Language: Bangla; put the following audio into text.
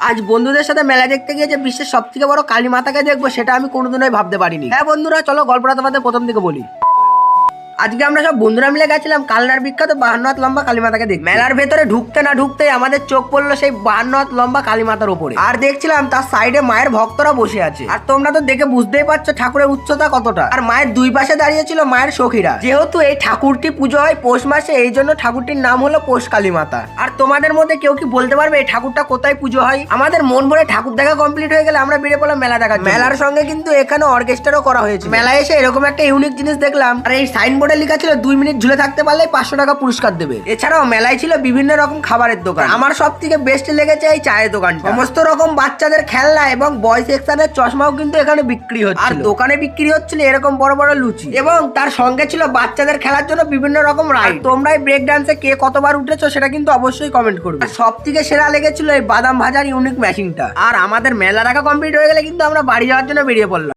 আজ বন্ধুদের সাথে মেলা দেখতে গিয়ে যে বিশ্বের সব থেকে বড় কালী মাতাকে দেখবো সেটা আমি কোনোদিনই ভাবতে পারিনি। হ্যাঁ বন্ধুরা, চলো গল্পটা তোমাদের প্রথম থেকে বলি। আজকে আমরা সব বন্ধুরা মিলে গেছিলাম কালনার বিখ্যাত 52 হাত লম্বা কালীমাতাকে দেখতে। মেলার ভেতরে ঢুকতে না ঢুকতে আমাদের চোখ পড়লো সেই 52 হাত লম্বা কালীমাতার উপরে। আর দেখছিলাম তার সাইডে মায়ের ভক্তরা বসে আছে। আর তোমরা তো দেখে বুঝতেই পারছো ঠাকুরের উচ্চতা কতটা। আর মায়ের দুই পাশে দাঁড়িয়ে ছিল মায়ের সখীরা। যেহেতু এই ঠাকুরটি পুজো হয় পৌষ মাসে, এই জন্য ঠাকুরটির নাম হলো পৌষ কালীমাতা। আর তোমাদের মধ্যে কেউ কি বলতে পারবে এই ঠাকুরটা কোথায় পুজো হয়? আমাদের মন ভরে ঠাকুর দেখা কমপ্লিট হয়ে গেলে আমরা বেরিয়ে পড়লাম মেলা দেখার জন্য। মেলার সঙ্গে কিন্তু এখানে অর্কেস্ট্রারও করা হয়েছে। মেলায় এসে এরকম একটা ইউনিক জিনিস দেখলাম। আর এই সাইনবোর্ডে লেখা ছিল 2 মিনিট ঝুলে থাকতে পারলে 500 টাকা পুরস্কার দেবে। এছাড়াও মেলায় ছিল বিভিন্ন রকম খাবারের দোকান। আমার সব থেকে বেস্ট লেগেছে এই চায়ের দোকানটা। সমস্ত রকম বাচ্চাদের খেলনা এবং বয় সেকশনের চশমাও কিন্তু এখানে বিক্রি হচ্ছে। আর দোকানে বিক্রি হচ্ছিল এরকম বড় বড় লুচি, এবং তার সঙ্গে ছিল বাচ্চাদের খেলার জন্য বিভিন্ন রকম রাইড। তোমরা ব্রেক ডান্সে কে কতবার উঠেছো সেটা কিন্তু অবশ্যই কমেন্ট করবে। সব থেকে সেরা লেগেছিল এই বাদাম ভাজার ইউনিক মেশিনটা। আর আমাদের মেলা দেখা কমপ্লিট হয়ে গেলে কিন্তু আমরা বাড়ি যাওয়ার জন্য বেরিয়ে পড়লাম।